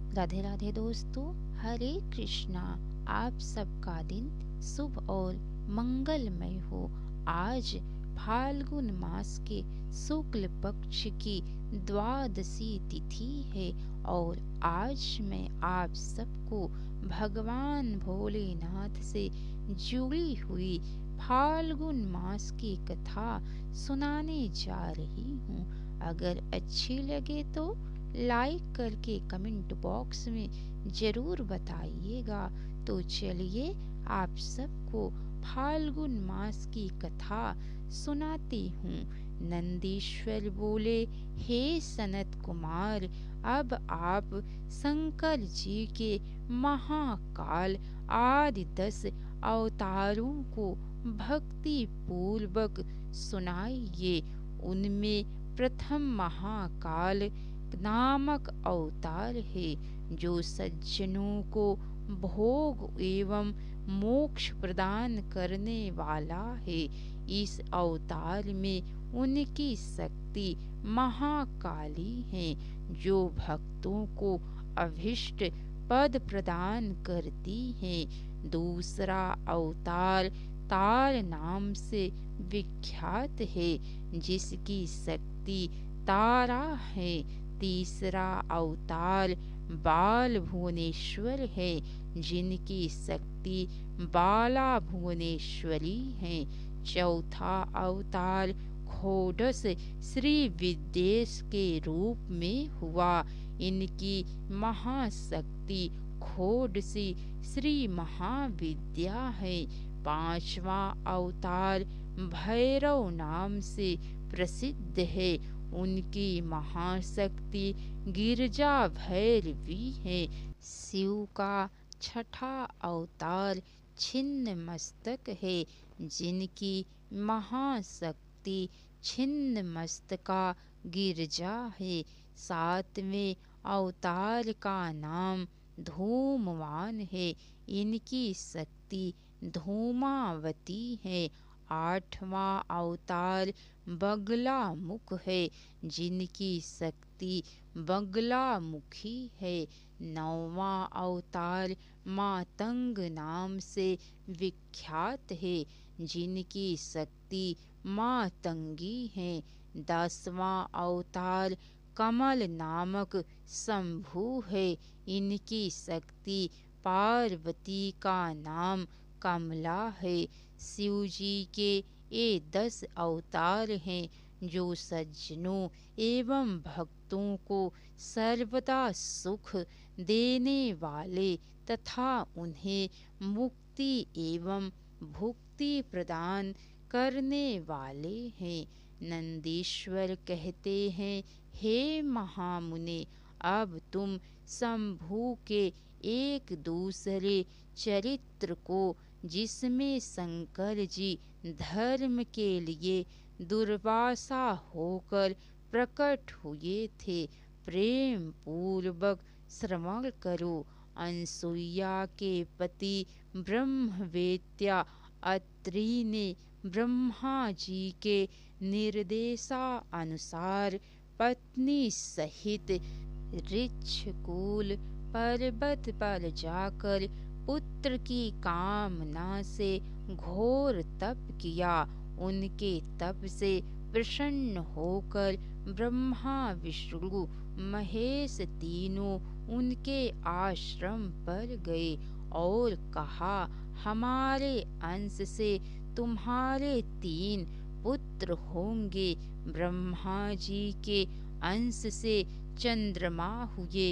राधे राधे दोस्तों, हरे कृष्णा। आप सबका दिन शुभ और मंगलमय हो। आज फाल्गुन मास के शुक्ल पक्ष की द्वादशी तिथि है और आज मैं आप सबको भगवान भोलेनाथ से जुड़ी हुई फाल्गुन मास की कथा सुनाने जा रही हूँ। अगर अच्छी लगे तो लाइक करके कमेंट बॉक्स में जरूर बताइएगा। तो चलिए आप सबको फाल्गुन मास की कथा सुनाती हूँ। नंदीश्वर बोले, हे सनत कुमार, अब आप शंकर जी के महाकाल आदि 10 अवतारों को भक्ति पूर्वक सुनाइए। उनमें प्रथम महाकाल नामक अवतार है जो सज्जनों को भोग एवं मोक्ष प्रदान करने वाला है। इस अवतार में उनकी शक्ति महाकाली है जो भक्तों को अभिष्ट पद प्रदान करती है। दूसरा अवतार तार नाम से विख्यात है जिसकी शक्ति तारा है। तीसरा अवतार बाल भुवनेश्वर है जिनकी शक्ति बाला भुवनेश्वरी है। चौथा अवतार खोडस श्री विद्येश के रूप में हुआ। इनकी महाशक्ति खोडसी श्री महाविद्या है। पांचवा अवतार भैरव नाम से प्रसिद्ध है। उनकी महाशक्ति गिरजा भैरवी है। शिव का छठा अवतार छिन्न मस्तक है जिनकी महाशक्ति छिन्न मस्तका गिरजा है। सातवें अवतार का नाम धूमवान है। इनकी शक्ति धूमावती है। आठवां अवतार बगला मुख है जिनकी शक्ति बगला मुखी है। नौवां अवतार मातंग नाम से विख्यात है जिनकी शक्ति मातंगी है। 10वां अवतार कमल नामक शंभु है। इनकी शक्ति पार्वती का नाम कमला है। शिव जी के ये 10 अवतार हैं जो सज्जनों एवं भक्तों को सर्वदा सुख देने वाले तथा उन्हें मुक्ति एवं भुक्ति प्रदान करने वाले हैं। नंदीश्वर कहते हैं, हे महामुने, अब तुम शंभु के एक दूसरे चरित्र को, जिसमें शंकर जी धर्म के लिए दुर्वासा होकर प्रकट हुए थे, प्रेम पूर्वक श्रवण करो। अनसुईया के पति ब्रह्मवेत्या अत्रि ने ब्रह्मा जी के निर्देशानुसार पत्नी सहित ऋक्षकूल पर्वत पर जाकर पुत्र की कामना से घोर तप किया। उनके तप से प्रसन्न होकर ब्रह्मा विष्णु महेश तीनों उनके आश्रम पर गए और कहा, हमारे अंश से तुम्हारे 3 पुत्र होंगे। ब्रह्मा जी के अंश से चंद्रमा हुए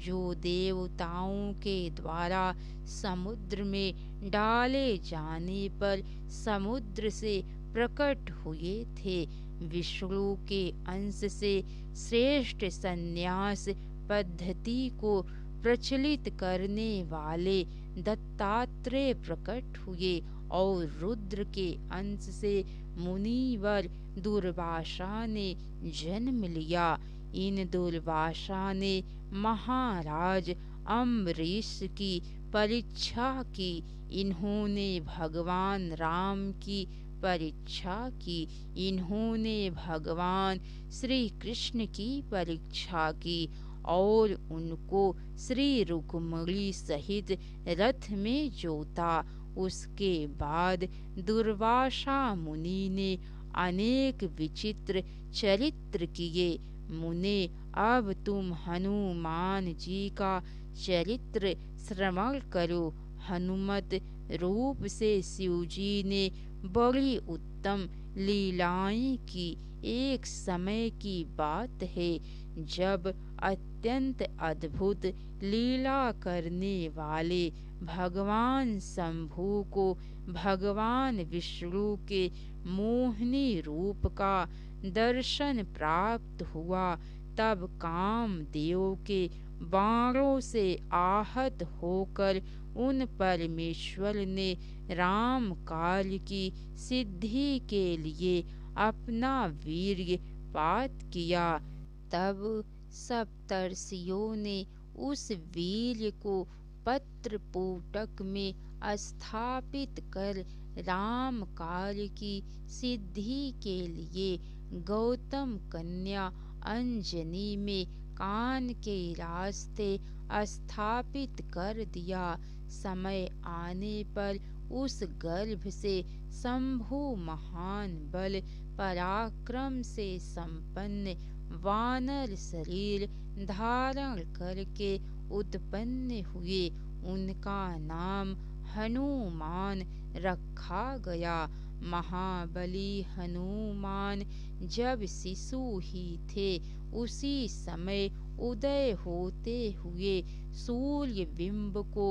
जो देवताओं के द्वारा समुद्र में डाले जाने पर समुद्र से प्रकट हुए थे। विष्णु के अंश से श्रेष्ठ संन्यास पद्धति को प्रचलित करने वाले दत्तात्रेय प्रकट हुए और रुद्र के अंश से मुनिवर दुर्वासा ने जन्म लिया। इन दुर्वासा ने महाराज अम्बरीश की परीक्षा की। इन्होंने भगवान राम की परीक्षा की। इन्होंने भगवान श्री कृष्ण की परीक्षा की और उनको श्री रुक्मिणी सहित रथ में जोता। उसके बाद दुर्वासा मुनि ने अनेक विचित्र चरित्र किए। मुने, अब तुम हनुमान जी का चरित्र श्रवण करो। हनुमत रूप से शिवजी ने बड़ी उत्तम लीलाएं की। एक समय की बात है, जब अत्यंत अद्भुत लीला करने वाले भगवान शंभु को भगवान विष्णु के मोहिनी रूप का दर्शन प्राप्त हुआ, तब कामदेव के बाणों से आहत होकर उन परमेश्वर ने राम काल की सिद्धि के लिए अपना वीर्य पात किया। तब सप्तर्षियों ने उस वीर्य को पत्र पुटक में स्थापित कर राम काल की सिद्धि के लिए गौतम कन्या अंजनी में कान के रास्ते स्थापित कर दिया। समय आने पर उस गर्भ से शंभु महान बल पराक्रम से संपन्न वानर शरीर धारण करके उत्पन्न हुए। उनका नाम हनुमान रखा गया। महाबली हनुमान जब शिशु ही थे, उसी समय उदय होते हुए सूर्य बिंब को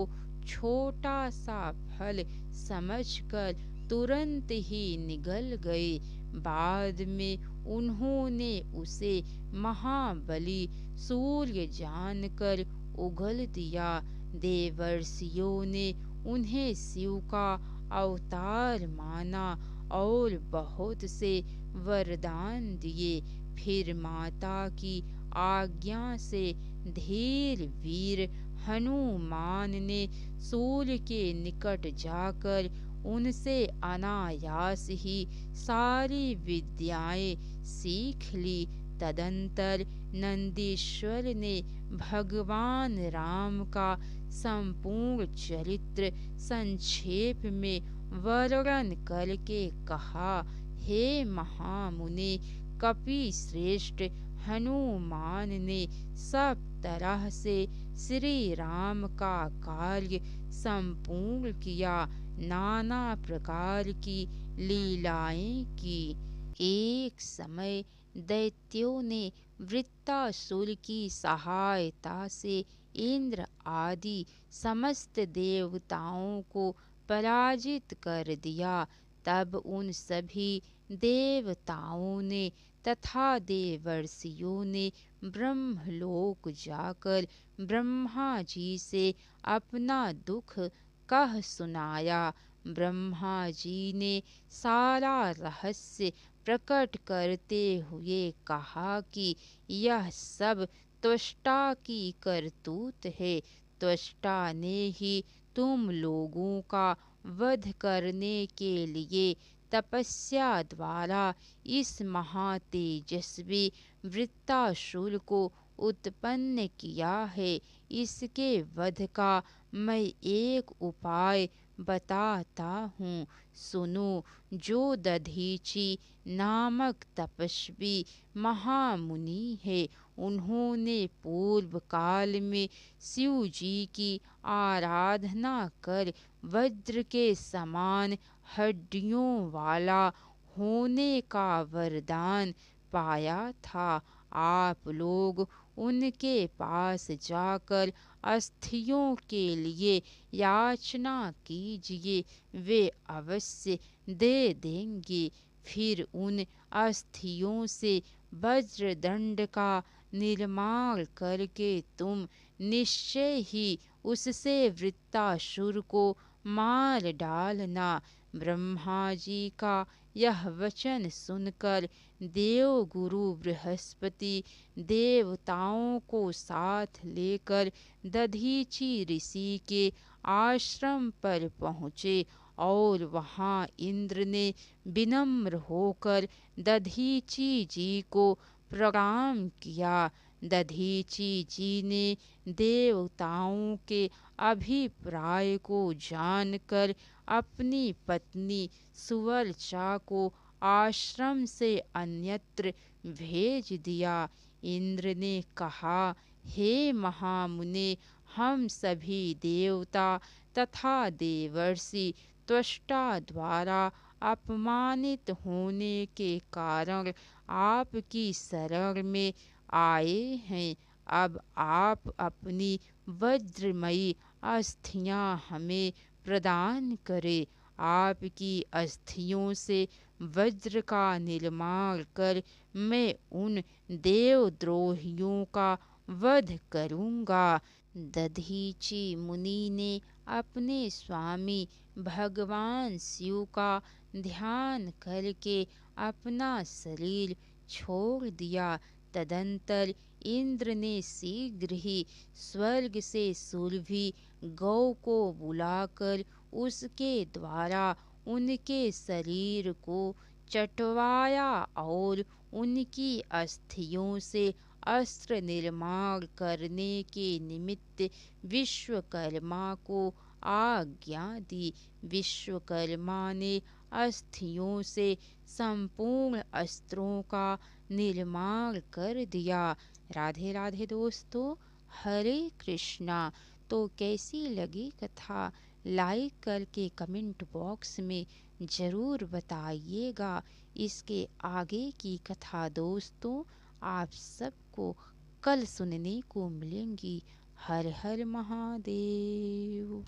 छोटा सा फल समझकर तुरंत ही निगल गए। बाद में उन्होंने उसे महाबली सूर्य जानकर उगल दिया। देवर्षियों ने उन्हें शिव का अवतार माना और बहुत से वरदान दिए। फिर माता की आज्ञा से धीर वीर हनुमान ने सूर्य के निकट जाकर उनसे अनायास ही सारी विद्याएं सीख ली। तदंतर नंदीश्वर ने भगवान राम का संपूर्ण चरित्र संक्षेप में वर्णन करके कहा, हे महामुनि, कपि श्रेष्ठ हनुमान ने सब तरह से श्री राम का कार्य संपूर्ण किया, नाना प्रकार की लीलाएं की। एक समय दैत्यों ने वृत्तासुर की सहायता से इंद्र आदि समस्त देवताओं को पराजित कर दिया। तब उन सभी देवताओं ने तथा देवर्षियों ने ब्रह्मलोक जाकर ब्रह्मा जी से अपना दुख कह सुनाया। ब्रह्मा जी ने सारा रहस्य प्रकट करते हुए कहा कि यह सब त्वष्टा की करतूत है। त्वष्टा ने ही तुम लोगों का वध करने के लिए तपस्या द्वारा इस महातेजस्वी वृत्तासुर को उत्पन्न किया है। इसके वध का मैं एक उपाय बताता हूँ, सुनो। जो दधीचि नामक तपस्वी महामुनि है, उन्होंने पूर्व काल में शिव जी की आराधना कर वज्र के समान हड्डियों वाला होने का वरदान पाया था। आप लोग उनके पास जाकर अस्थियों के लिए याचना कीजिए, वे अवश्य दे देंगे। फिर उन अस्थियों से वज्रदंड का निर्माण करके तुम निश्चय ही उससे वृत्तासुर को मार डालना। ब्रह्मा जी का यह वचन सुनकर देवगुरु बृहस्पति देवताओं को साथ लेकर दधीचि ऋषि के आश्रम पर पहुँचे और वहाँ इंद्र ने विनम्र होकर दधीचि जी को प्रणाम किया। दधीची जी ने देवताओं के अभिप्राय को जानकर अपनी पत्नी सुवल्चा को आश्रम से अन्यत्र भेज दिया। इंद्र ने कहा, हे महामुने, हम सभी देवता तथा देवर्षि त्वष्टा द्वारा अपमानित होने के कारण आपकी शरण में आए हैं। अब आप अपनी वज्रमयी अस्थियां हमें प्रदान करें। आपकी अस्थियों से वज्र का निर्माण कर मैं उन देवद्रोहियों का वध करूंगा। दधीची मुनि ने अपने स्वामी भगवान शिव का ध्यान करके अपना शरीर छोड़ दिया। तदंतर इंद्र ने शीघ्र ही स्वर्ग से सुरभि गौ को बुलाकर उसके द्वारा उनके शरीर को चटवाया और उनकी अस्थियों से अस्त्र निर्माण करने के निमित्त विश्वकर्मा को आज्ञा दी। विश्वकर्मा ने अस्थियों से संपूर्ण अस्त्रों का निर्माण कर दिया। राधे राधे दोस्तों, हरे कृष्णा। तो कैसी लगी कथा, लाइक करके कमेंट बॉक्स में ज़रूर बताइएगा। इसके आगे की कथा दोस्तों आप सबको कल सुनने को मिलेंगी। हर हर महादेव।